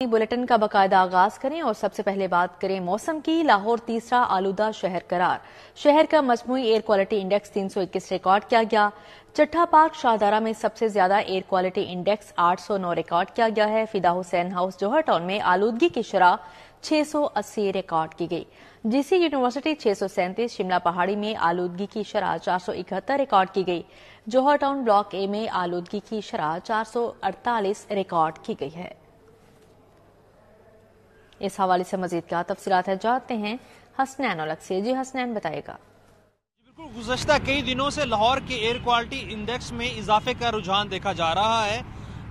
Bulletin کا باقاعدہ آغاز کریں اور سب سے پہلے بات کریں موسم کی۔ لاہور تیسرا آلودہ شہر قرار، شہر کا مجموعی ایئر کوالٹی انڈیکس 321 ریکارڈ کیا گیا۔ چٹھا پارک شاہدارہ میں سب سے زیادہ ایئر کوالٹی انڈیکس 809 ریکارڈ کیا گیا ہے۔ فدا حسین ہاؤس جوہر ٹاؤن میں آلودگی کی شرح 680 ریکارڈ کی گئی۔ جی سی یونیورسٹی 637، شملہ پہاڑی میں آلودگی کی شرح 471 ریکارڈ کی گئی۔ جوہر ٹاؤن بلاک اے میں آلودگی کی شرح 448 ریکارڈ کی گئی ہے۔ اس حوالے سے مزید کیا تفصیلات ہیں جانتے ہیں حسنین اولک سے۔ جی حسنین بتائے گا۔ بالکل، گزشتہ کئی دنوں سے لاہور کے ایئر کوالٹی انڈیکس میں اضافے کا رجحان دیکھا جا رہا ہے۔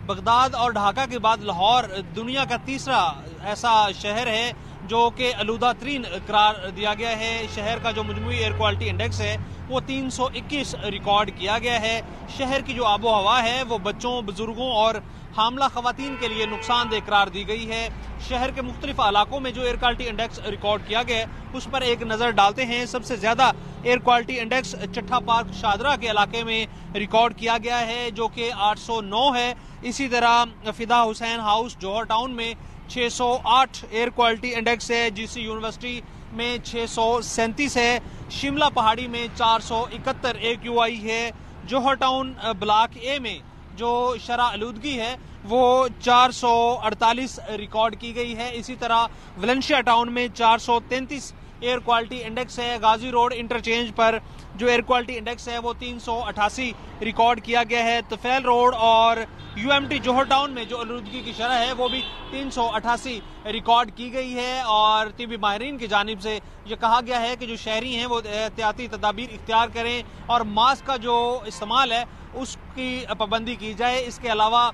بغداد اور ڈھاکہ کے بعد لاہور دنیا کا تیسرا ایسا شہر ہے جو کہ آلودہ ترین قرار دیا گیا ہے۔ شہر کا جو مجموعی ایئر کوالٹی انڈیکس ہے وہ 321 ریکارڈ کیا گیا ہے۔ شہر کی جو آب و ہوا ہے وہ بچوں، بزرگوں اور حاملہ خواتین کے لیے نقصان دہ قرار دی گئی ہے۔ شہر کے مختلف علاقوں میں جو ایئر کوالٹی انڈیکس ریکارڈ کیا گیا ہے اس پر ایک نظر ڈالتے ہیں۔ سب سے زیادہ ایئر کوالٹی انڈیکس چٹھا پارک شاہدرہ کے علاقے میں ریکارڈ کیا گیا ہے جو کہ 809 ہے۔ اسی طرح فدا حسین ہاؤس جوہر ٹاؤن میں 608 ایئر کوالٹی انڈیکس ہے۔ جی سی یونیورسٹی میں 637 ہے۔ شملہ پہاڑی میں 471 AQI ہے۔ جوہر ٹاؤن بلاک اے میں جو شرح آلودگی ہے وہ 448 ریکارڈ کی گئی ہے۔ اسی طرح ولنشیا ٹاؤن میں 433 ایئر کوالٹی انڈیکس ہے۔ غازی روڈ انٹرچینج پر جو ایئر کوالٹی انڈیکس ہے وہ 388 ریکارڈ کیا گیا ہے۔ طفیل روڈ اور UMT جوہر ٹاؤن میں جو آلودگی کی شرح ہے وہ بھی 388 ریکارڈ کی گئی ہے۔ اور طبی ماہرین کی جانب سے یہ کہا گیا ہے کہ جو شہری ہیں وہ احتیاطی تدابیر اختیار کریں اور ماسک کا جو استعمال ہے اس کی پابندی کی جائے۔ اس کے علاوہ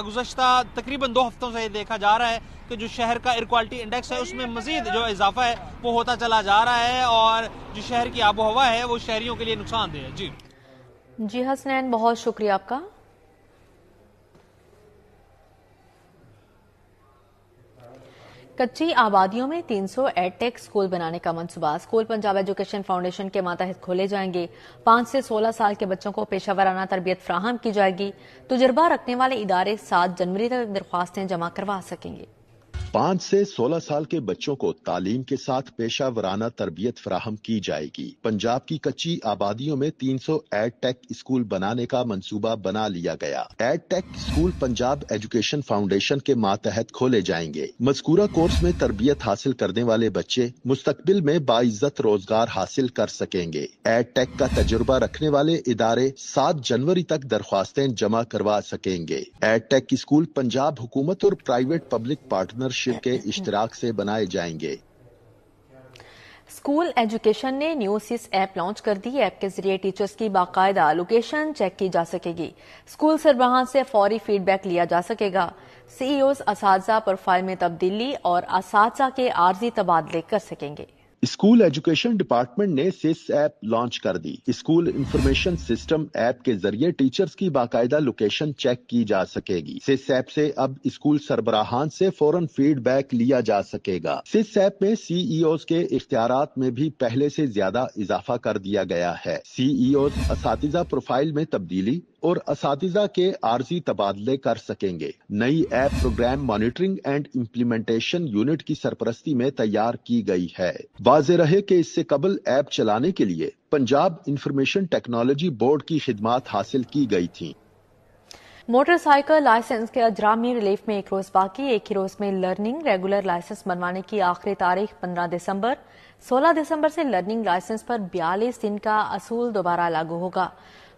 گزشتہ تقریباً 2 ہفتوں سے دیکھا جا رہا ہے کہ جو شہر کا ایئر کوالٹی انڈیکس ہے اس میں مزید جو اضافہ ہے وہ ہوتا چلا جا رہا ہے اور جو شہر کی آب و ہوا ہے وہ شہریوں کے لیے نقصان دہ ہے۔ جی حسنین، بہت شکریہ آپ کا۔ کچی آبادیوں میں 300 ایڈ ٹیک اسکول بنانے کا منصوبہ۔ اسکول پنجاب ایجوکیشن فاؤنڈیشن کے ماتحت کھولے جائیں گے۔ 5 سے 16 سال کے بچوں کو پیشہ ورانہ تربیت فراہم کی جائے گی۔ تجربہ رکھنے والے ادارے 7 جنوری تک درخواستیں جمع کروا سکیں گے۔ 5 سے 16 سال کے بچوں کو تعلیم کے ساتھ پیشہ ورانہ تربیت فراہم کی جائے گی۔ پنجاب کی کچی آبادیوں میں 300 ایڈ ٹیک اسکول بنانے کا منصوبہ بنا لیا گیا۔ Ed tech school Punjab education foundation کے ماتحت کھولے جائیں گے۔ مذکورہ کورس میں تربیت حاصل کرنے والے بچے مستقبل میں باعزت روزگار حاصل کر سکیں گے۔ ایڈ ٹیک کا تجربہ رکھنے والے ادارے 7 جنوری تک درخواستیں جمع کروا سکیں گے۔ ایڈ ٹیک اسکول پنجاب حکومت اور پرائیویٹ پبلک پارٹنر کے اشتراک سے بنائے جائیں گے۔ اسکول ایجوکیشن نے نیو سس ایپ لانچ کر دی۔ ایپ کے ذریعے ٹیچرز کی باقاعدہ لوکیشن چیک کی جا سکے گی۔ اسکول سربراہان سے فوری فیڈ بیک لیا جا سکے گا۔ CEOs اساتذہ پروفائل میں تبدیلی اور اساتذہ کے عارضی تبادلے کر سکیں گے۔ اسکول ایجوکیشن ڈپارٹمنٹ نے سس ایپ لانچ کر دی۔ اسکول انفارمیشن سسٹم ایپ کے ذریعے ٹیچرز کی باقاعدہ لوکیشن چیک کی جا سکے گی۔ سس ایپ سے اب اسکول سربراہان سے فوراً فیڈ بیک لیا جا سکے گا۔ سس ایپ میں CEOs کے اختیارات میں بھی پہلے سے زیادہ اضافہ کر دیا گیا ہے۔ CEOs اساتذہ پروفائل میں تبدیلی اور اساتذہ کے عارضی تبادلے کر سکیں گے۔ نئی app program monitoring and implementation unit کی سرپرستی میں تیار کی گئی ہے۔ واضح رہے کہ اس سے قبل ایپ چلانے کے لیے پنجاب انفارمیشن ٹیکنالوجی بورڈ کی خدمات حاصل کی گئی تھیں۔ موٹر سائیکل لائسنس کے اجرامی ریلیف میں 1 روز باقی۔ ایک ہی روز میں لرننگ ریگولر لائسنس بنوانے کی آخری تاریخ 15 دسمبر۔ 16 دسمبر سے لرننگ لائسنس پر 42 دن کا اصول دوبارہ لاگو ہوگا۔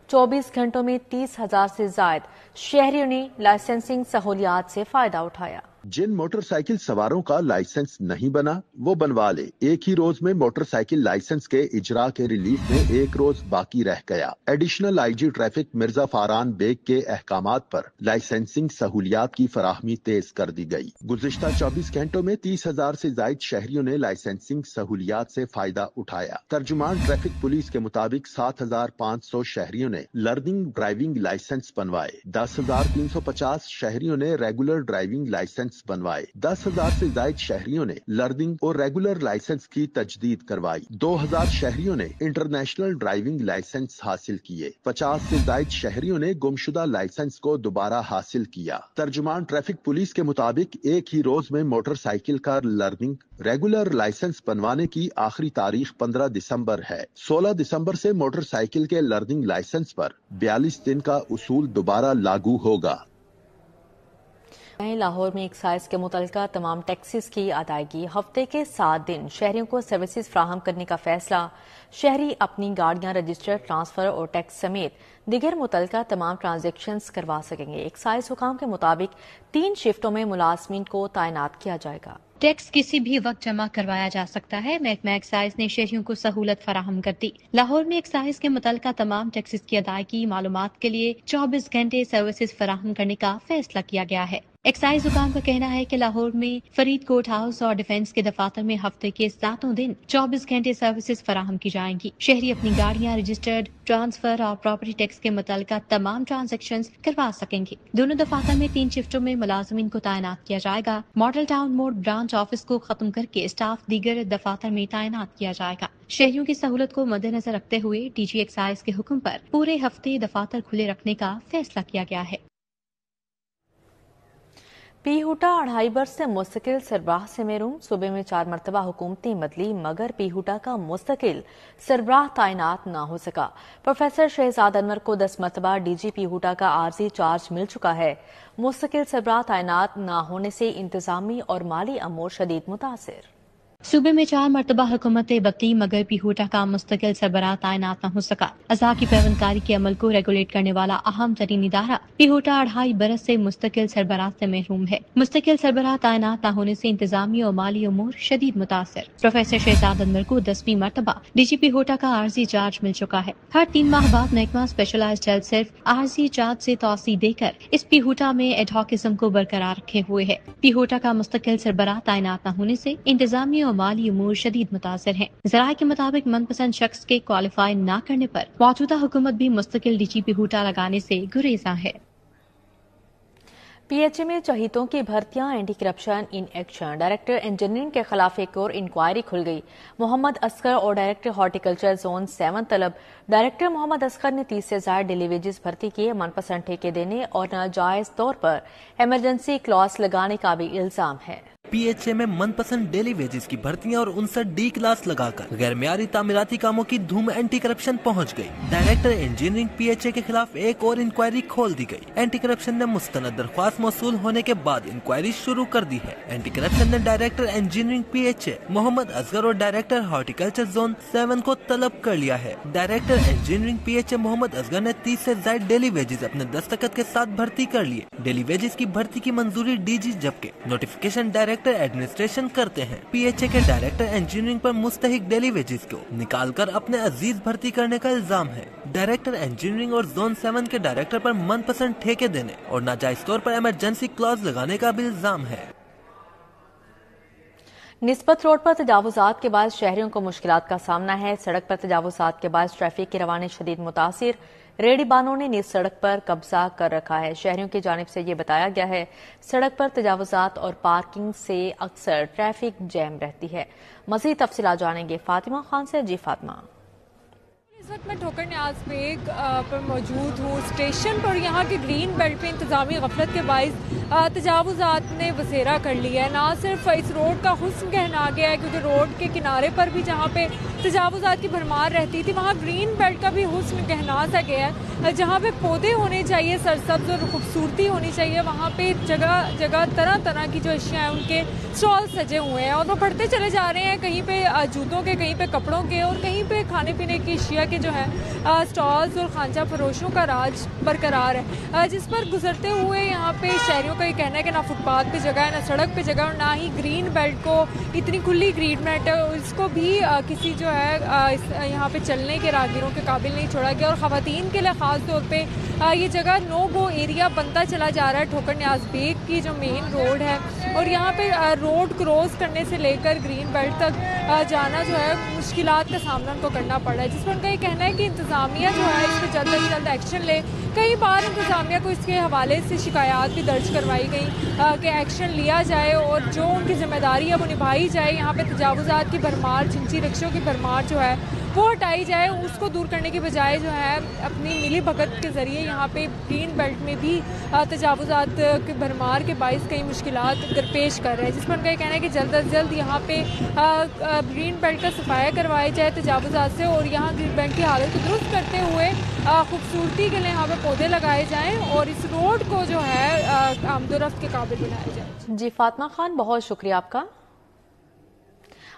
24 گھنٹوں میں 30,000 سے زائد شہریوں نے لائسنسنگ سہولیات سے فائدہ اٹھایا۔ جن موٹر سائیکل سواروں کا لائسنس نہیں بنا وہ بنوا لے۔ ایک ہی روز میں موٹر سائیکل لائسنس کے اجرا کے ریلیف میں 1 روز باقی رہ گیا۔ Additional IG traffic Mirza Faran Baig کے احکامات پر لائسنسنگ سہولیات کی فراہمی تیز کر دی گئی۔ گزشتہ 24 گھنٹوں میں 30,000 سے زائد شہریوں نے لائسنسنگ سہولیات سے فائدہ اٹھایا۔ ترجمان ٹریفک پولیس کے مطابق 7,500 شہریوں نے لرننگ ڈرائیونگ لائسنس بنوائے۔ 10,350 شہریوں نے ریگولر ڈرائیونگ لائسنس لائسنس بنوائے. 10,000 سے زائد شہریوں نے لرننگ اور ریگولر لائسنس کی تجدید کروائی. 2,000 شہریوں نے انٹرنیشنل ڈرائیونگ لائسنس حاصل کیے. 50 سے زائد شہریوں نے گمشدہ لائسنس کو دوبارہ حاصل کیا. ترجمان ٹریفک پولیس کے مطابق ایک ہی روز میں موٹر سائیکل کا لرننگ ریگولر لائسنس بنوانے کی آخری تاریخ 15 دسمبر ہے. 16 دسمبر سے موٹر سائیکل کے لرننگ لائسنس پر 42 دن کا اصول دوبارہ لاگو ہوگا. لاہور میں ایکسائز کے متعلقہ تمام ٹیکسز کی ادائیگی ہفتے کے 7 دن شہریوں کو سروسز فراہم کرنے کا فیصلہ. شہری اپنی گاڑیاں رجسٹر، ٹرانسفر اور ٹیکس سمیت دیگر متعلقہ تمام ٹرانزیکشنز کروا سکیں گے. ایکسائز حکام کے مطابق 3 شفٹوں میں ملازمین کو تعینات کیا جائے گا. ٹیکس کسی بھی وقت جمع کروایا جا سکتا ہے. محکمہ ایکسائز نے شہریوں کو سہولت فراہم کر دی. لاہور میں ایکسائز کے متعلقہ تمام ٹیکسز کی ادائیگی معلومات کے لیے 24 گھنٹے سروسز فراہم کرنے کا فیصلہ کیا گیا ہے. ایکسائز حکام کا کہنا ہے کہ لاہور میں فرید کوٹ ہاؤس اور ڈیفنس کے دفاتر میں ہفتے کے 7 دن 24 گھنٹے سروسز فراہم کی جائیں گی. شہری اپنی گاڑیاں رجسٹرڈ، ٹرانسفر اور پراپرٹی ٹیکس کے متعلقہ تمام ٹرانزیکشنز کروا سکیں گے. دونوں دفاتر میں 3 شفٹوں میں ملازمین کو تعینات کیا جائے گا. ماڈل ٹاؤن موڑ برانچ آفس کو ختم کر کے اسٹاف دیگر دفاتر میں تعینات کیا جائے گا. شہریوں کی سہولت کو مد نظر رکھتے ہوئے ڈی جی ایکسائز کے حکم پر پورے ہفتے دفاتر کھلے رکھنے کا فیصلہ کیا گیا ہے. پی ہوٹا 2.5 برس سے مستقل سربراہ سے محروم. صوبے میں 4 مرتبہ حکومتیں بدلی مگر پی ہوٹا کا مستقل سربراہ تعینات نہ ہو سکا. پروفیسر شہزاد انور کو 10 مرتبہ ڈی جی پی ہوٹا کا عارضی چارج مل چکا ہے. مستقل سربراہ تعینات نہ ہونے سے انتظامی اور مالی امور شدید متاثر. صوبے میں 4 مرتبہ حکومتیں بدلی مگر پی ہوٹا کا مستقل سربراہ تعینات نہ ہو سکا. اعضاء کی پیوند کاری کے عمل کو ریگولیٹ کرنے والا اہم ترین ادارہ پی ہوٹا 2.5 برس سے مستقل سربراہ سے محروم ہے. مستقل سربراہ تعینات نہ ہونے سے انتظامی اور مالی امور شدید متاثر. پروفیسر شہزاد انور کو 10ویں مرتبہ ڈی جی پی ہوٹا کا عارضی چارج مل چکا ہے. ہر 3 ماہ بعد محکمہ اسپیشلائزڈ ہیلتھ صرف عارضی چارج سے توسیع دے کر اس پی ہوٹا میں ایڈہاکزم کو برقرار رکھے ہوئے ہے. پی ہوٹا کا مستقل سربراہ تعینات نہ ہونے سے انتظامی اور مالی امور شدید متاثر ہیں. ذرائع کے مطابق من پسند شخص کے کوالیفائی نہ کرنے پر موجودہ حکومت بھی مستقل ڈی جی پی ہوٹا لگانے سے گریزاں ہے. پی ایچ اے میں چہیتوں کی بھرتیاں anti corruption in action. Director engineering کے خلاف ایک اور انکوائری کھل گئی. محمد اصغر اور ڈائریکٹر ہارٹیکلچر زون 7 طلب. ڈائریکٹر محمد اصغر نے 30 سے زائد ڈیلی ویجز بھرتی کیے. من پسند ٹھیکے دینے اور ناجائز طور پر ایمرجنسی کلاس لگانے کا بھی الزام ہے. پی ایچ اے میں من پسند ڈیلی ویجز کی بھرتیاں اور 59 ڈی کلاس لگا کر غیر معیاری تعمیراتی کاموں کی دھوم اینٹی کرپشن پہنچ گئی. Director engineering P H A کے خلاف ایک اور انکوائری کھول دی گئی. اینٹی کرپشن نے مستند درخواست موصول ہونے کے بعد انکوائری شروع کر دی ہے. اینٹی کرپشن نے director engineering P H A Muhammad Asghar اور ڈائریکٹر ہارٹیکلچر زون 7 کو طلب کر لیا ہے. Director engineering P H A Muhammad Asghar نے 30 سے زائد ڈیلی ویجز اپنے دستخط کے ساتھ بھرتی کر لیے. ڈیلی ویجز کی بھرتی کی منظوری ڈی جی جبکہ نوٹیفیکیشن ڈائریکٹر ایڈمنسٹریشن کرتے ہیں. پی ایچ اے کے ڈائریکٹر انجینئرنگ پر مستحق ڈیلی ویجز کو نکال کر اپنے عزیز بھرتی کرنے کا الزام ہے. ڈائریکٹر انجینئرنگ اور زون 7 کے ڈائریکٹر پر من پسند ٹھیکے دینے اور ناجائز طور پر ایمرجنسی کلاز لگانے کا بھی الزام ہے. نسبت روڈ پر تجاوزات کے باعث شہریوں کو مشکلات کا سامنا ہے. سڑک پر تجاوزات کے باعث ٹریفک کی روانی شدید متاثر. ریڑھی بانوں نے نیز سڑک پر قبضہ کر رکھا ہے. شہریوں کی جانب سے یہ بتایا گیا ہے سڑک پر تجاوزات اور پارکنگ سے اکثر ٹریفک جیم رہتی ہے. مزید تفصیلات جانیں گے فاطمہ خان سے. جی فاطمہ. اس وقت میں ٹھوکر نیاز بیگ پر موجود ہوں اسٹیشن پر. یہاں کے گرین بیلٹ پہ انتظامی غفلت کے باعث تجاوزات نے وسیرہ کر لیا ہے. نہ صرف اس روڈ کا حسن گہنا گیا ہے کیونکہ روڈ کے کنارے پر بھی جہاں پہ تجاوزات کی بھرمار رہتی تھی وہاں گرین بیلٹ کا بھی حسن گہنا سا گیا ہے. جہاں پہ پودے ہونے چاہیے، سرسبز اور خوبصورتی ہونی چاہیے، وہاں پہ جگہ جگہ طرح طرح کی جو اشیاء ہیں ان کے اسٹال سجے ہوئے ہیں اور وہ بڑھتے چلے جا رہے ہیں. کہیں پہ جوتوں کے، کہیں پہ کپڑوں کے اور کہیں پہ کھانے پینے کی اشیاء کے جو ہے اسٹالز اور خانچہ فروشوں کا راج برقرار ہے. جس پر گزرتے ہوئے یہاں پہ شہریوں کا یہ کہنا ہے کہ نہ فٹ پاتھ پہ جگہ ہے، نہ سڑک پہ جگہ، اور نہ ہی گرین بیلٹ کو اتنی کھلی گرین بیلٹ ہے اس کو بھی کسی جو ہے یہاں پہ چلنے کے راہگیروں کے قابل نہیں چھوڑا گیا. اور خواتین کے لیے خاص طور پہ یہ جگہ نو گو ایریا بنتا چلا جا رہا ہے. ٹھوکر نیاز بیگ کی جو مین روڈ ہے اور یہاں پہ روڈ کراس کرنے سے لے کر گرین بیلٹ تک جانا جو ہے مشکلات کا سامنا ان کو کرنا پڑ رہا ہے. جس پر ان کا یہ کہنا ہے کہ انتظامیہ جو ہے اس پہ جلد از جلد ایکشن لے. کئی بار انتظامیہ کو اس کے حوالے سے شکایات بھی درج کروائی گئیں کہ ایکشن لیا جائے اور جو ان کی ذمہ داری ہے وہ نبھائی جائے. یہاں پہ تجاوزات کی بھرمار, چنچی رکشوں کی بھرمار جو ہے وہ ہٹائی جائے. اس کو دور کرنے کے بجائے جو ہے اپنی ملی بھگت کے ذریعے یہاں پہ گرین بیلٹ میں بھی تجاوزات کی بھرمار کے باعث کئی مشکلات درپیش کر رہے ہیں, جس پر ان کا یہ کہنا ہے کہ جلد از جلد یہاں پہ گرین بیلٹ کا صفایا کروایا جائے تجاوزات سے, اور یہاں گرین بیلٹ کی حالت کو درست کرتے ہوئے خوبصورتی کے لیے یہاں پہ پودے لگائے جائیں اور اس روڈ کو جو ہے آمد و رفت کے قابل بنایا جائے. جی فاطمہ خان, بہت شکریہ آپ کا.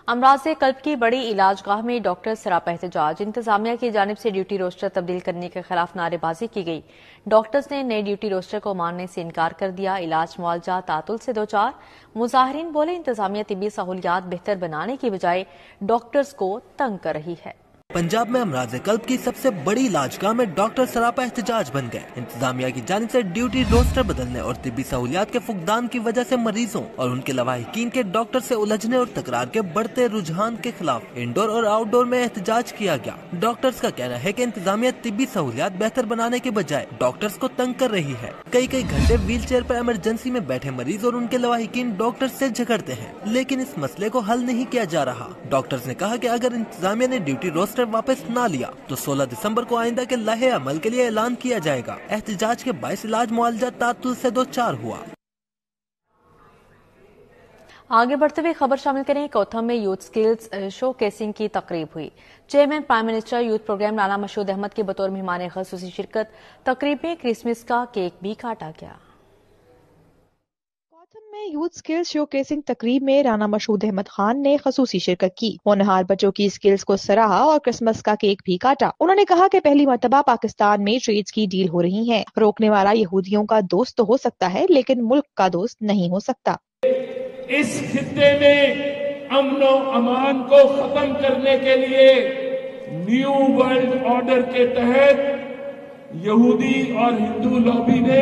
امراض قلب کی بڑی علاج گاہ میں ڈاکٹر سراپا احتجاج. انتظامیہ کی جانب سے ڈیوٹی روسٹر تبدیل کرنے کے خلاف نعرے بازی کی گئی. ڈاکٹرز نے نئے ڈیوٹی روسٹر کو ماننے سے انکار کر دیا. علاج معالجہ تعطل سے دوچار. مظاہرین بولے انتظامیہ طبی سہولیات بہتر بنانے کی بجائے ڈاکٹرز کو تنگ کر رہی ہے. پنجاب میں امراض قلب کی سب سے بڑی علاج گاہ میں ڈاکٹر سراپا احتجاج بن گئے. انتظامیہ کی جانب سے ڈیوٹی روسٹر بدلنے اور طبی سہولیات کے فقدان کی وجہ سے مریضوں اور ان کے لواحقین کے ڈاکٹر سے الجھنے اور تکرار کے بڑھتے رجحان کے خلاف انڈور اور آؤٹ ڈور میں احتجاج کیا گیا. ڈاکٹرز کا کہنا ہے کہ انتظامیہ طبی سہولیات بہتر بنانے کے بجائے ڈاکٹرز کو تنگ کر رہی ہے. کئی گھنٹے ویل چیئر پر ایمرجنسی میں بیٹھے مریض اور ان کے لواحقین ڈاکٹر سے جھگڑتے ہیں, لیکن اس مسئلے کو حل نہیں کیا جا رہا. ڈاکٹرز نے کہا کہ اگر انتظامیہ نے ڈیوٹی روسٹر واپس نہ لیا تو 16 دسمبر کو آئندہ کے لائحہ عمل کے لیے اعلان کیا جائے گا. احتجاج کے باعث علاج معالجہ تعطل سے دوچار ہوا. آگے بڑھتے ہوئے خبر شامل کریں. کوتھم میں یوتھ سکلز شو کیسنگ کی تقریب ہوئی. Chairman prime minister youth programme Rana Mashhood Ahmad کے بطور مہمان خصوصی شرکت. تقریب میں کرسمس کا کیک بھی کاٹا گیا. میں یوتھ سکلز شو کیسنگ تقریب میں رانا مشہود احمد خان نے خصوصی شرکت کی. ہونہار بچوں کی سکلز کو سراہا اور کرسمس کا کیک بھی کاٹا. انہوں نے کہا کہ پہلی مرتبہ پاکستان میں ٹریڈز کی ڈیل ہو رہی ہے. روکنے والا یہودیوں کا دوست تو ہو سکتا ہے لیکن ملک کا دوست نہیں ہو سکتا. اس خطے میں امن و امان کو ختم کرنے کے لیے نیو ورلڈ آرڈر کے تحت یہودی اور ہندو لابی نے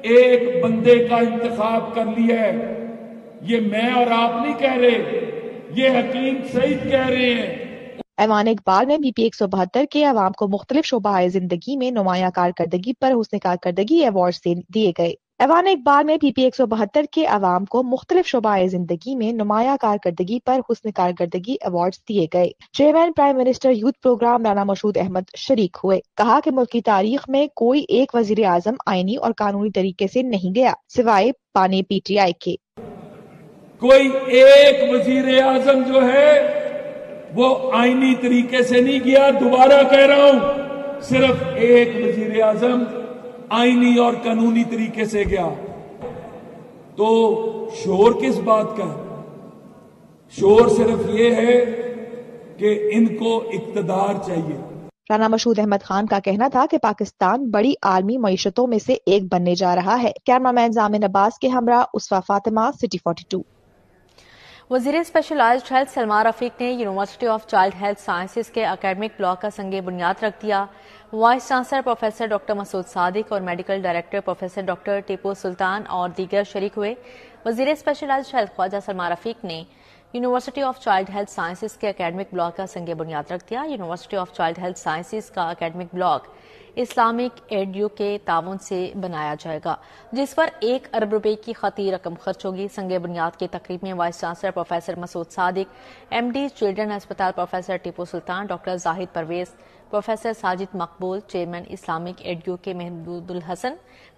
ایک بندے کا انتخاب کر لیا ہے. یہ میں اور آپ نہیں کہہ رہے, یہ حکیم سعید کہہ رہے ہیں. ایوان اقبال میں بی پی 172 کے عوام کو مختلف شعبہ زندگی میں نمایاں کارکردگی پر حسن کارکردگی ایوارڈز دیے گئے. ایوان اقبال میں بی پی 172 کے عوام کو مختلف شعبہ زندگی میں نمایاں کارکردگی پر حسن کارکردگی ایوارڈز دیے گئے. Chairman prime minister youth programme Rana Mashhood Ahmad شریک ہوئے. کہا کہ ملک کی تاریخ میں کوئی ایک وزیر اعظم آئینی اور قانونی طریقے سے نہیں گیا سوائے پانے پی ٹی آئی کے. کوئی ایک وزیر اعظم جو ہے وہ آئینی طریقے سے نہیں گیا. دوبارہ کہہ رہا ہوں, صرف ایک وزیر اعظم آئینی اور قانونی طریقے سے گیا. تو شور کس بات کا ہے؟ شور صرف یہ ہے کہ ان کو اقتدار چاہیے. رانا مشہود احمد خان کا کہنا تھا کہ پاکستان بڑی عالمی معیشتوں میں سے ایک بننے جا رہا ہے. کیمرہ مین زامن عباس کے ہمراہ اسفا فاطمہ, سٹی 42. وزیر اسپیشلائزڈ ہیلتھ سلما رفیق نے university of child health sciences کے اکیڈمک بلاک کا سنگ بنیاد رکھ دیا. Vice chancellor professor doctor Masood Sadiq اور medical director professor doctor Tipu Sultan اور دیگر شریک ہوئے. وزیر اسپیشلائزڈ ہیلتھ خواجہ سلما رفیق نے university of child health sciences کے اکیڈمک بلاک کا سنگ بنیاد رکھ دیا. University of child health sciences کا اکیڈمک بلاک اسلامک ایڈیو کے تعاون سے بنایا جائے گا, جس پر 1 ارب روپے کی خطی رقم خرچ ہوگی. سنگ بنیاد کی تقریب میں vice chancellor professor Masood Sadiq, M D children ہسپتال professor Tipu Sultan, doctor Zahid Pervaiz, professor Sajid Maqbool, chairman Islamic ایڈیو کے Mahmood ul-Hassan,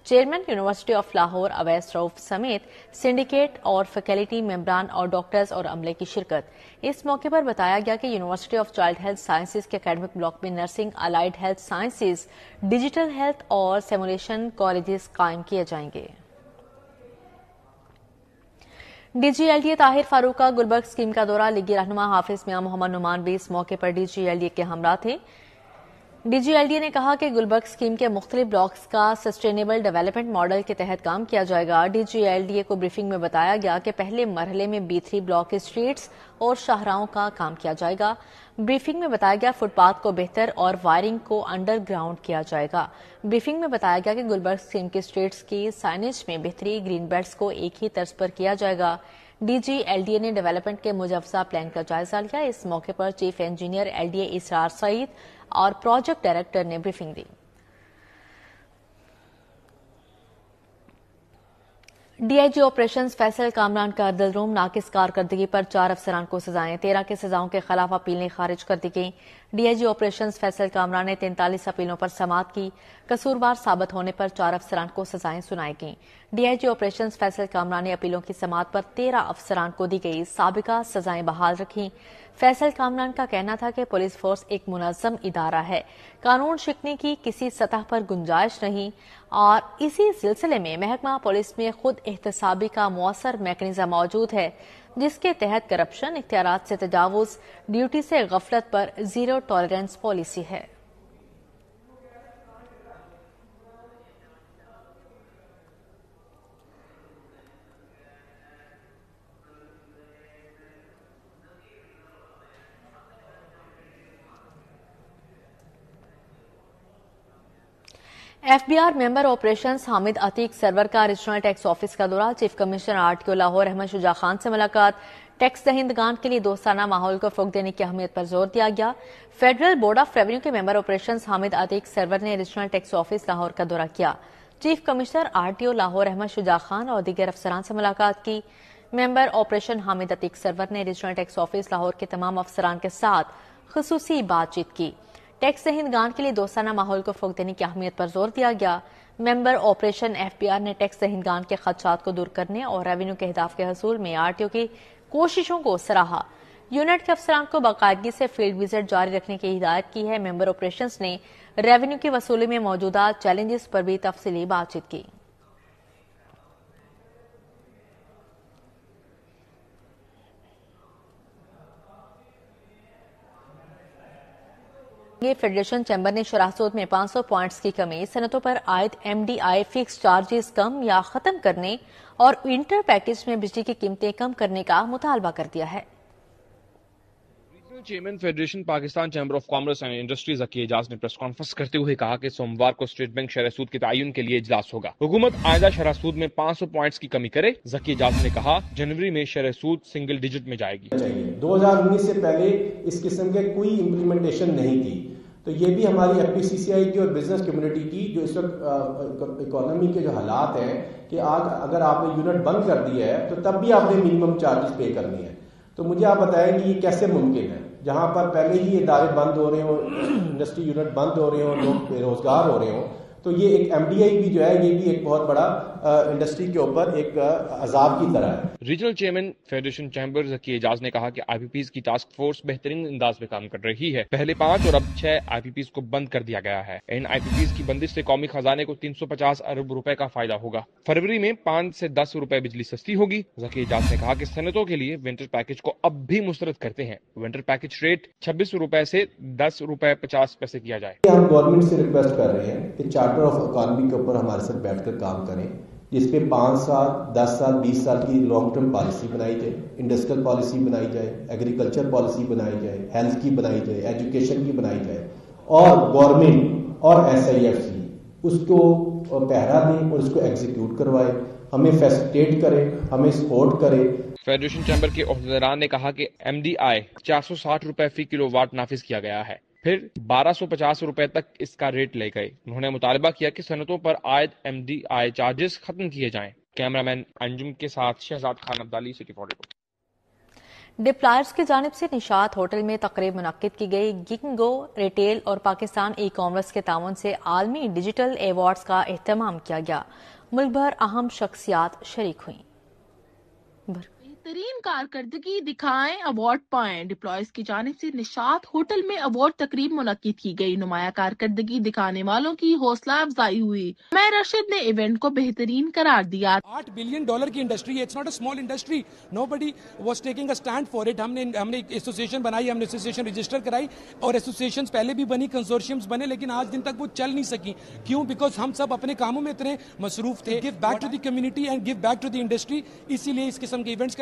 chairman university of Lahore Awais Rauf سمیت سنڈیکیٹ اور فیکلٹی ممبران اور ڈاکٹرز اور عملے کی شرکت. اس موقع پر بتایا گیا کہ university of child health sciences کے اکیڈمک بلاک میں nursing, allied health sciences, digital health اور سیمولیشن کالجز قائم کیے جائیں گے. D G L D Tahir Farooq کا گلبرگ اسکیم کا دورہ. لیگی رہنما حافظ میاں محمد نعمان بھی اس موقع پر ڈی جی ایل ڈی کے ہمراہ تھے. ڈی جی ایل ڈی نے کہا کہ گلبرگ اسکیم کے مختلف بلاکس کا سسٹینیبل ڈیولپمنٹ ماڈل کے تحت کام کیا جائے گا. ڈی جی ایل ڈی کو بریفنگ میں بتایا گیا کہ پہلے مرحلے میں B3 بلاک اسٹریٹس اور شاہراہوں کا کام کیا جائے گا. بریفنگ میں بتایا گیا فٹ پاتھ کو بہتر اور وائرنگ کو انڈر گراؤنڈ کیا جائے گا. بریفنگ میں بتایا گیا کہ گلبرگ اسکیم کے اسٹریٹس کی سائنج میں بہتری, گرین بیلٹس کو ایک ہی طرز پر کیا جائے گا. DG-LDA نے ڈیولپمنٹ کے مجوزہ پلان کا جائزہ لیا. اس موقع پر چیف انجینئر LDA اسرار سعید اور پروجیکٹ ڈائریکٹر نے بریفنگ دی. DIG آپریشنز فیصل کامران کا عدل روم ناقص کارکردگی پر 4 افسران کو سزائیں. 13 کی سزاؤں کے خلاف اپیلیں خارج کر دی گئیں. DIG آپریشنز فیصل کامران نے 43 اپیلوں پر سماعت کی. قصوروار ثابت ہونے پر 4 افسران کو سزائیں سنائی گئیں. DIG آپریشنز فیصل کامران نے اپیلوں کی سماعت پر 13 افسران کو دی گئی سابقہ سزائیں بحال رکھیں. فیصل کامران کا کہنا تھا کہ پولیس فورس ایک منظم ادارہ ہے, قانون شکنی کی کسی سطح پر گنجائش نہیں, اور اسی سلسلے میں محکمہ پولیس میں خود احتسابی کا مؤثر میکانزم موجود ہے جس کے تحت کرپشن, اختیارات سے تجاوز, ڈیوٹی سے غفلت پر زیرو ٹالرنس پالیسی ہے. FBR member operations Hamid Atiq Sarwar کا ریجنل ٹیکس آفس کا دورہ. Chief commissioner RTO Lahore Ahmad Shuja Khan سے ملاقات. ٹیکس دہندگان کے لیے دوستانہ ماحول کو فروغ دینے کی اہمیت پر زور دیا گیا. فیڈرل بورڈ آف ریونیو کے ممبر آپریشنز حامد عتیق سرور نے ریجنل ٹیکس آفس لاہور کا دورہ کیا. Chief commissioner RTO Lahore Ahmad Shuja Khan اور دیگر افسران سے ملاقات کی. ممبر آپریشن حامد عتیق سرور نے ریجنل ٹیکس آفس لاہور کے تمام افسران کے ساتھ خصوصی بات چیت کی. ٹیکس دہندگان کے لیے دوستانہ ماحول کو فروغ دینے کی اہمیت پر زور دیا گیا. ممبر آپریشن FBR نے ٹیکس دہندگان کے خدشات کو دور کرنے اور ریونیو کے اہداف کے حصول میں RTO کی کوششوں کو سراہا. یونٹ کے افسران کو باقاعدگی سے فیلڈ وزٹ جاری رکھنے کی ہدایت کی ہے. ممبر آپریشنز نے ریونیو کی وصولی میں موجودہ چیلنجز پر بھی تفصیلی بات چیت کی. فیڈریشن چیمبر نے شرح سود میں 500 پوائنٹس کی کمی, صنعتوں پر عائد MDI فکس چارجز کم یا ختم کرنے اور ونٹر پیکج میں بجلی کی قیمتیں کم کرنے کا مطالبہ کر دیا ہے. Chairman federation Pakistan chamber of commerce and industry Zaki Ejaz نے پریس کانفرنس کرتے ہوئے کہا کہ سوموار کو اسٹیٹ بینک شرح سود کے تعین کے لیے اجلاس ہوگا. حکومت آئندہ شرح سود میں 500 پوائنٹس کی کمی کرے. ذکی اعجاز نے کہا جنوری میں شرح سود سنگل ڈیجٹ میں جائے گی. 2019 سے پہلے اس قسم کے کوئی امپلیمنٹیشن نہیں تھی, تو یہ بھی ہماری FPCCI کی اور بزنس کمیونٹی کی جو اس وقت اکانومی کے جو حالات ہیں کہ اگر آپ نے یونٹ بند کر دیا ہے تو تب بھی آپ نے منیمم چارجز پے کرنی ہے. تو مجھے آپ بتائیں کہ یہ کیسے ممکن ہے جہاں پر پہلے ہی ادارے بند ہو رہے ہوں, انڈسٹری یونٹ بند ہو رہے ہوں, لوگ بے روزگار ہو رہے ہوں. تو یہ ایک MDI بھی جو ہے یہ بھی ایک بہت بڑا انڈسٹری کے اوپر ایک عذاب کی طرح ہے. ریجنل چیئرمین فیڈریشن چیمبر ذکی اعجاز نے کہا کہ IPPs کی ٹاسک فورس بہترین انداز میں کام کر رہی ہے. پہلے 5 اور اب 6 IPPs کو بند کر دیا گیا ہے. ان IPPs کی بندش سے قومی خزانے کو 350 ارب روپے کا فائدہ ہوگا. فروری میں 5 سے 10 روپے بجلی سستی ہوگی. ذکی اعجاز نے کہا کہ صنعتوں کے لیے ونٹر پیکج کو اب بھی مسترد کرتے ہیں. ونٹر پیکج ریٹ 26 روپے سے 10 روپے 50 پیسے کیا جائے. ہم گورنمنٹ سے ریکویسٹ کر رہے ہیں کہ چارٹر آف اکانومی کے اوپر ہمارے ساتھ بیٹھ کر کام کریں, جس پہ 5 سال 10 سال 20 سال کی لانگ ٹرم پالیسی بنائی جائے, انڈسٹریل پالیسی بنائی جائے, ایگریکلچر پالیسی بنائی جائے, ہیلتھ کی بنائی جائے, ایجوکیشن کی بنائی جائے, اور گورنمنٹ اور SIFC اس کو پہرا دیں اور اس کو ایگزیکیوٹ کروائے, ہمیں فیسیلیٹیٹ کرے, ہمیں سپورٹ کرے. فیڈریشن چیمبر کے عہدیداران نے کہا کہ MDI 460 روپے فی کلو واٹ نافذ کیا گیا ہے, پھر 1250 روپے تک اس کا ریٹ لے گئے. انہوں نے مطالبہ کیا کہ صنعتوں پر عائد MDI چارجز ختم کیے جائیں. کیمرامین انجم کے ساتھ شہزاد خان عبدالی, سٹی 44. ڈپلائرز کی جانب سے نشاط ہوٹل میں تقریب منعقد کی گئی. گنگو ریٹیل اور پاکستان ای کامرس کے تعاون سے عالمی ڈیجیٹل ایوارڈز کا اہتمام کیا گیا. ملک بھر اہم شخصیات شریک ہوئیں. بہترین کارکردگی دکھائیں, ایوارڈ پائیں. ڈپلائرز کی جانب سے نشاط ہوٹل میں ایوارڈ تقریب منعقد کی گئی. نمایاں کارکردگی دکھانے والوں کی حوصلہ افزائی ہوئی. میں رشید نے ایونٹ کو بہترین قرار دیا. $8 بلین کی انڈسٹری ہے, it's not a small industry. Nobody was taking a stand for it. ہم نے ایک ایسوسیشن بنائی, ہم نے ایسوسیشن رجسٹر کرائی, اور ایسوسیشن پہلے بھی بنی, کنسورشیمز بنے, لیکن آج دن تک وہ چل نہیں سکی. کیوں؟ بیکاز ہم سب اپنے کاموں میں اتنے مصروف تھے. Give back to the community and give back to the industry. اسی لیے اس قسم کے ایونٹس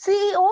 CEO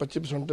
25%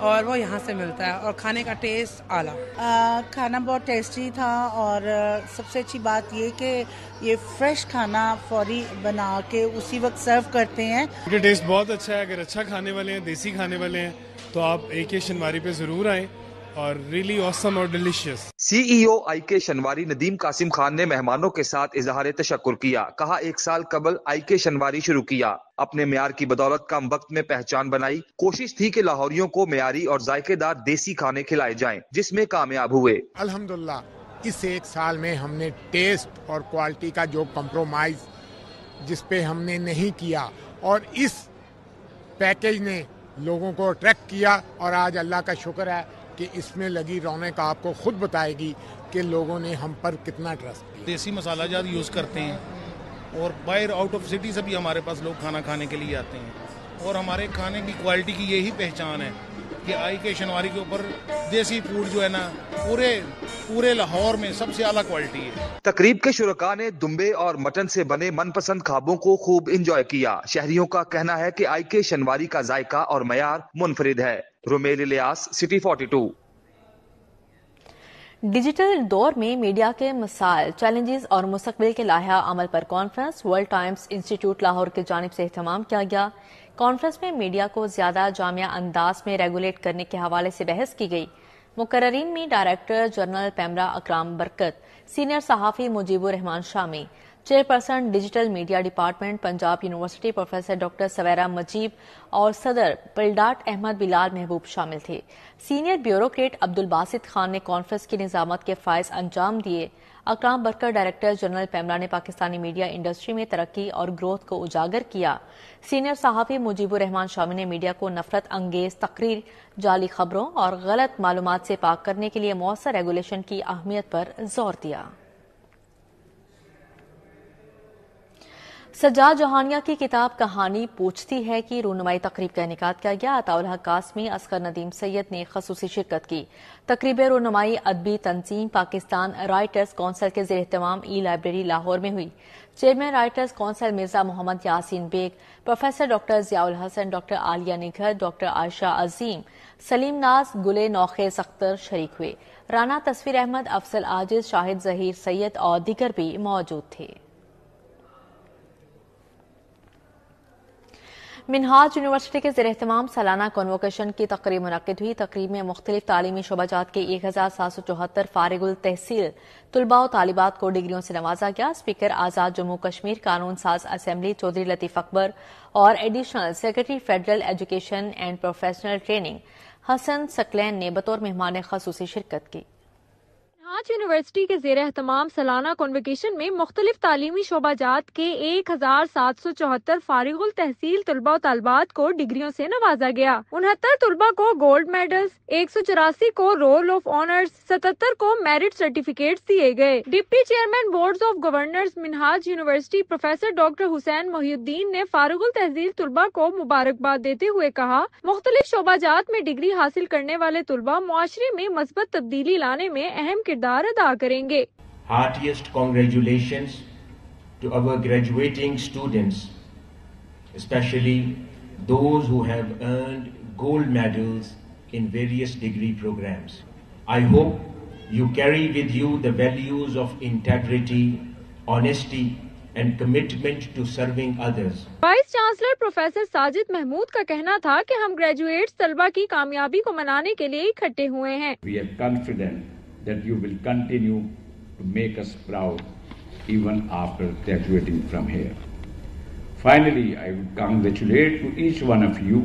اور وہ یہاں سے ملتا ہے اور کھانے کا ٹیسٹ اعلیٰ. کھانا بہت ٹیسٹی تھا اور سب سے اچھی بات یہ کہ یہ فریش کھانا فوری بنا کے اسی وقت سرو کرتے ہیں. یہ ٹیسٹ بہت اچھا ہے. اگر اچھا کھانے والے ہیں, دیسی کھانے والے ہیں تو آپ AK شنواری پہ ضرور آئیں اور ریلی آسم اور delicious. CEO IK Shinwari Nadeem Qasim Khan نے مہمانوں کے ساتھ اظہار تشکر کیا. کہا 1 سال قبل IK شنواری شروع کیا, اپنے معیار کی بدولت کم وقت میں پہچان بنائی. کوشش تھی کہ لاہوریوں کو معیاری اور ذائقے دار دیسی کھانے کھلائے جائیں, جس میں کامیاب ہوئے. الحمدللہ اس 1 سال میں ہم نے ٹیسٹ اور کوالٹی کا جو کمپرومائز جس پہ ہم نے نہیں کیا, اور اس پیکیج نے لوگوں کو اٹریکٹ کیا, اور آج اللہ کا شکر ہے کہ اس میں لگی رونق آپ کو خود بتائے گی کہ لوگوں نے ہم پر کتنا ٹرسٹ کیا. دیسی مسالہ جات یوز کرتے ہیں اور باہر آؤٹ آف سٹی سے بھی ہمارے پاس لوگ کھانا کھانے کے لیے آتے ہیں, اور ہمارے کھانے کی کوالٹی کی یہی پہچان ہے کہ IK شنواری کے اوپر دیسی فوڈ جو ہے نا پورے لاہور میں سب سے اعلیٰ کوالٹی ہے. تقریب کے شرکاء نے دمبے اور مٹن سے بنے من پسند خوابوں کو خوب انجوائے کیا. شہریوں کا کہنا ہے کہ IK شنواری کا ذائقہ اور معیار منفرد ہے. رومیل الیاس, سٹی 42. ڈیجیٹل دور میں میڈیا کے مسائل, چیلنجز اور مستقبل کے لائحہ عمل پر conference world times institute Lahore کی جانب سے اہتمام کیا گیا. کانفرنس میں میڈیا کو زیادہ جامع انداز میں ریگولیٹ کرنے کے حوالے سے بحث کی گئی. مقررین میں ڈائریکٹر جنرل پیمرا اکرام برکت, سینئر صحافی Mujib ur-Rehman Shami, chairperson digital media department Punjab university professor doctor Savera Mujib اور صدر پلڈاٹ احمد بلال محبوب شامل تھے. سینئر بیوروکریٹ عبدالباسط خان نے کانفرنس کی نظامت کے فائز انجام دیے. اکرام برکت ڈائریکٹر جنرل پیمرا نے پاکستانی میڈیا انڈسٹری میں ترقی اور گروتھ کو اجاگر کیا. سینئر صحافی مجیب الرحمان شامی نے میڈیا کو نفرت انگیز تقریر, جعلی خبروں اور غلط معلومات سے پاک کرنے کے لیے مؤثر ریگولیشن کی اہمیت پر زور دیا. سجاد جہانیہ کی کتاب کہانی پوچھتی ہے کہ رونمائی تقریب کا انعقاد کیا گیا. عطاء الحق قاسمی, اصغر ندیم سید نے خصوصی شرکت کی. تقریب رونمائی ادبی تنظیم پاکستان رائٹرز کونسل کے زیر اہتمام ای لائبریری لاہور میں ہوئی. Chairman writers council Mirza Muhammad Yasin Baig, professor doctor Zia ul-Hassan, doctor Aliya Nighat, doctor Ayesha Azeem, Saleem Naz, Gul-e Naukhaiz Akhtar شریک ہوئے. رانا تصویر احمد, افضل عاجز, شاہد ظہیر سید اور دیگر بھی موجود تھے. منہاج یونیورسٹی کے زیر اہتمام سالانہ کنووکیشن کی تقریب منعقد ہوئی. تقریب میں مختلف تعلیمی شعبہ جات کے 1774 فارغ التحصیل طلباء و طالبات کو ڈگریوں سے نوازا گیا. اسپیکر آزاد جموں کشمیر قانون ساز اسمبلی چودھری لطیف اکبر اور additional secretary federal education and professional training Hassan Saqlain نے بطور مہمان خصوصی شرکت کی. منہاج یونیورسٹی کے زیر اہتمام سالانہ کنووکیشن میں مختلف تعلیمی شعبہ جات کے 1774 فارغ التحصیل طلباء و طالبات کو ڈگریوں سے نوازا گیا. 69 طلباء کو گولڈ میڈلز, 184 کو رول آف آنرز, 77 کو میرٹ سرٹیفکیٹس دیے گئے. Deputy chairman boards of governors Minhaj university professor doctor Hussain محی الدین نے فارغ التحصیل طلباء کو مبارکباد دیتے ہوئے کہا, مختلف شعبہ جات میں ڈگری حاصل کرنے والے طلباء معاشرے میں مثبت تبدیلی لانے میں اہم کردار ادا کریں گے. Heartiest congratulations to our graduating students, especially those who have earned gold medals in various degree programs. I hope you carry with you the values of integrity, honesty and commitment to serving others. Vice chancellor professor Sajid Mahmood کا کہنا تھا کہ ہم graduates طلباء کی کامیابی کو منانے کے لیے اکٹھے ہوئے ہیں. We are confident that you will continue to make us proud even after graduating from here. Finally, I would congratulate to each one of you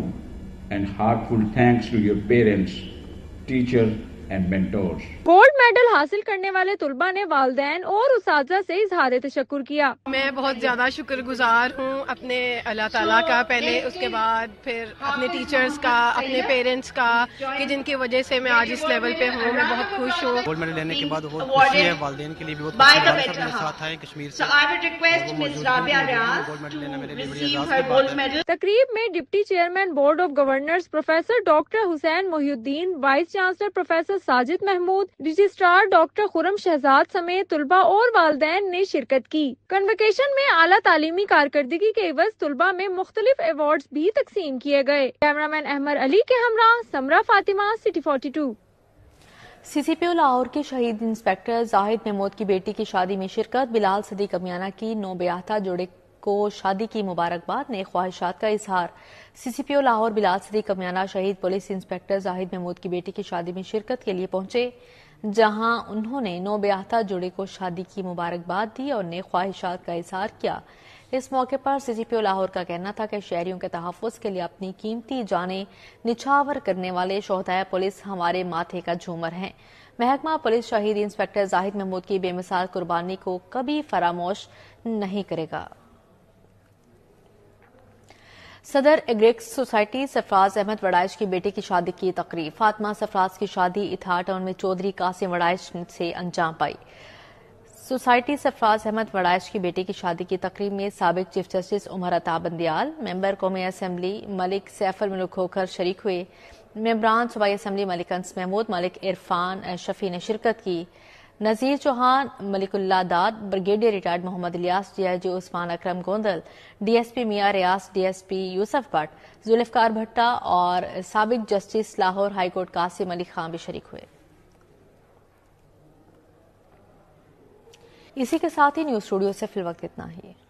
and heartfelt thanks to your parents, teachers and mentors. Gold medal حاصل کرنے والے طلباء نے والدین اور اساتذہ سے اظہار تشکر کیا. میں بہت زیادہ شکر گزار ہوں اپنے اللہ تعالیٰ کا, پہلے اس کے بعد پھر اپنے ٹیچرز کا, اپنے پیرنٹس کا, کہ جن کی وجہ سے میں آج اس لیول پہ ہوں. میں بہت خوش ہوں. گولڈ میڈل لینے کے بعد بہت خوشی ہے, والدین کے لیے بھی بہت خوشی ہے. میرے ساتھ آئے کشمیر سے, گولڈ میڈل لینا میرے لیے بڑی اعزاز کی بات ہے. تقریب میں deputy chairman board of governors professor doctor Hussain Mohi Uddin, vice chancellor professor Sajid Mahmood, registrar doctor Khurram Shahzad سمیت طلباء اور والدین نے شرکت کی۔ کنوکیشن میں اعلیٰ تعلیمی کارکردگی کے عوض طلباء میں مختلف ایوارڈز بھی تقسیم کیے گئے۔ کیمرامین احمد علی کے ہمراہ سمرہ فاطمہ، سٹی 42۔ سی سی پی او لاہور کے شہید انسپکٹر زاہد محمود کی بیٹی کی شادی میں شرکت، بلال صدیق امیانہ کی نوبیاہتا جوڑے کو شادی کی مبارکباد، نے خواہشات کا اظہار۔ سی سی پی او لاہور بلال صدیق امیانہ شہید پولیس انسپکٹر زاہد محمود کی بیٹی کی شادی میں شرکت کے لیے پہنچے، جہاں انہوں نے نوبیاہتا جوڑے کو شادی کی مبارکباد دی اور نے خواہشات کا اظہار کیا۔ اس موقع پر سی سی پی او لاہور کا کہنا تھا کہ شہریوں کے تحفظ کے لیے اپنی قیمتی جانیں نچھاور کرنے والے شہدائے پولیس ہمارے ماتھے کا جھومر ہیں۔ محکمہ پولیس شہید انسپکٹر زاہد محمود کی بے مثال قربانی کو کبھی فراموش نہیں کرے گا۔ صدر ایگریکس سوسائٹی سرفراز احمد وڑائچ کی بیٹی کی شادی کی تقریب، فاطمہ سرفراز کی شادی اتھار ٹاؤن میں چودھری قاسم وڑائچ سے انجام پائی۔ سوسائٹی سرفراز احمد وڑائچ کی بیٹی کی شادی کی تقریب میں سابق چیف جسٹس عمر عطا بندیال، ممبر قومی اسمبلی ملک سیف الملک کھوکھر شریک ہوئے۔ ممبران صوبائی اسمبلی ملک انس محمود، ملک عرفان شفیع نے شرکت کی۔ Nazir Chauhan, Malik Allah Dad, brigadier retired Muhammad Ilyas, D I G Usman Akram Gondal, D S P Mian Riaz, D S P Yousuf Butt, Zulfiqar Bhatta اور سابق justice Lahore high court Qasim Ali Khan بھی شریک ہوئے۔ اسی کے ساتھ ہی نیوز اسٹوڈیو سے فی الوقت اتنا ہی۔